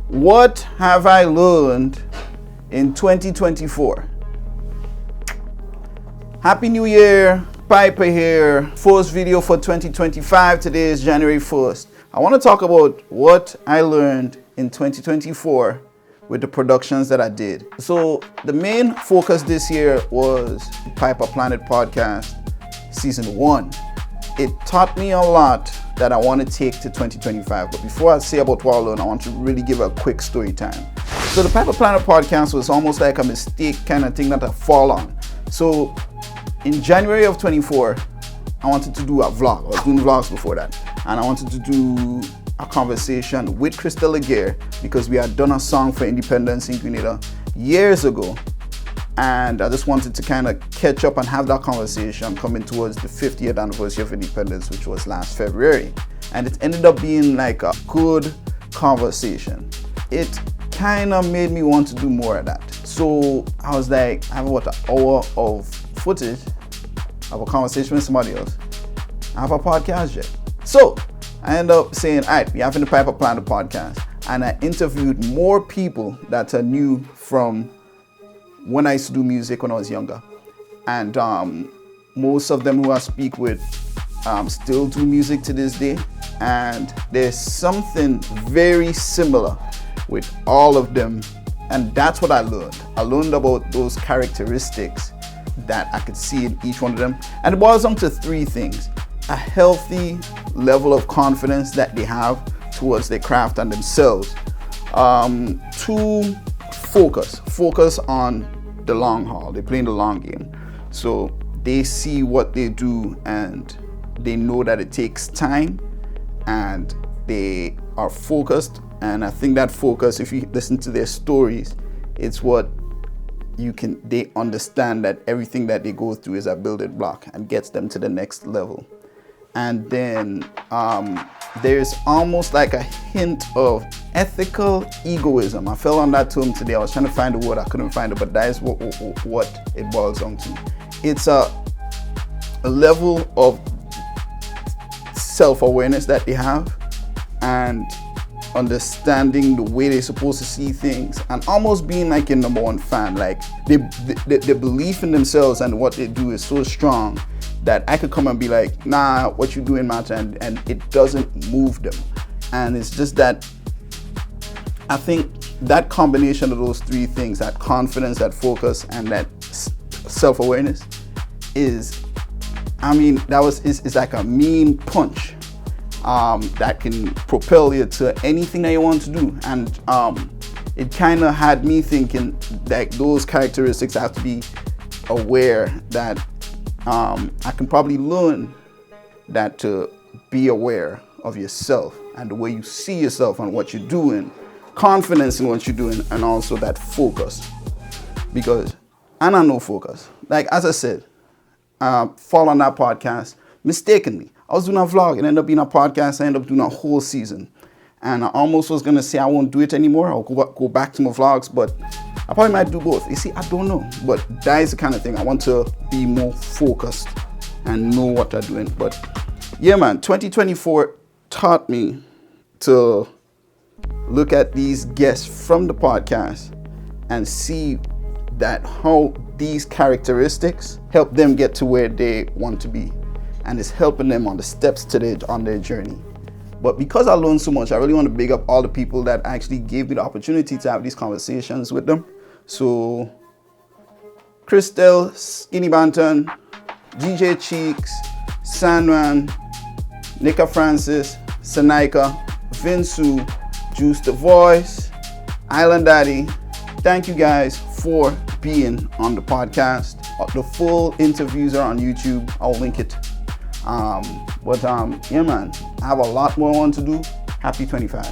What have I learned in 2024? Happy New Year, Piper here. First video for 2025. Today is January 1st. I want to talk about what I learned in 2024 with the productions that I did. So the main focus this year was Piper Planet Podcast Season 1. It taught me a lot that I want to take to 2025. But before I say about what I learned, I want to really give a quick story time. So the Piper Planet Podcast was almost like a mistake kind of thing that I fall on. So in January of 24, I wanted to do a vlog. I was doing vlogs before that. And I wanted to do a conversation with Crystal Laguerre because we had done a song for Independence in Grenada years ago. And I just wanted to kind of catch up and have that conversation coming towards the 50th anniversary of independence, which was last February. And it ended up being like a good conversation. It kind of made me want to do more of that. So I was like, I have an hour of footage of a conversation with somebody else. I have a podcast yet. So I ended up saying, all right, we're having the Piper Planet Podcast. And I interviewed more people that I knew from when I used to do music when I was younger. And most of them who I speak with still do music to this day. And there's something very similar with all of them. And that's what I learned. I learned about those characteristics that I could see in each one of them. And it boils down to three things. A healthy level of confidence that they have towards their craft and themselves. Two, focus on the long haul. They play in the long game. So they see what they do and they know that it takes time and they are focused. And I think that focus, if you listen to their stories, it's what they understand that everything that they go through is a building block and gets them to the next level. And then there's almost like a hint of ethical egoism. I fell on that term today. I was trying to find a word, I couldn't find it, but that is what it boils down to. It's a level of self-awareness that they have and understanding the way they're supposed to see things and almost being like a number one fan. Like the belief in themselves and what they do is so strong that I could come and be like, nah, what you doing matter, and it doesn't move them. And it's just that I think that combination of those three things, that confidence, that focus, and that self-awareness is like a mean punch that can propel you to anything that you want to do. And it kind of had me thinking that those characteristics have to be aware that I can probably learn that to be aware of yourself and the way you see yourself and what you're doing, confidence in what you're doing, and also that focus. Because I know focus. Like, as I said, fall on that podcast mistakenly. I was doing a vlog and ended up being a podcast. I ended up doing a whole season. And I almost was going to say I won't do it anymore. I'll go back to my vlogs, but I probably might do both. You see, I don't know. But that is the kind of thing. I want to be more focused and know what I'm doing. But yeah, man, 2024 taught me to look at these guests from the podcast and see that how these characteristics help them get to where they want to be. And it's helping them on the steps on their journey. But because I learned so much, I really want to big up all the people that actually gave me the opportunity to have these conversations with them. So, Crystal, Skinny Banton, DJ Cheeks, Sandman, Nika Francis, Sanaika, Vinsu, Juice the Voice, Island Daddy. Thank you guys for being on the podcast. The full interviews are on YouTube. I'll link it. Yeah, man, I have a lot more I want to do. Happy 25.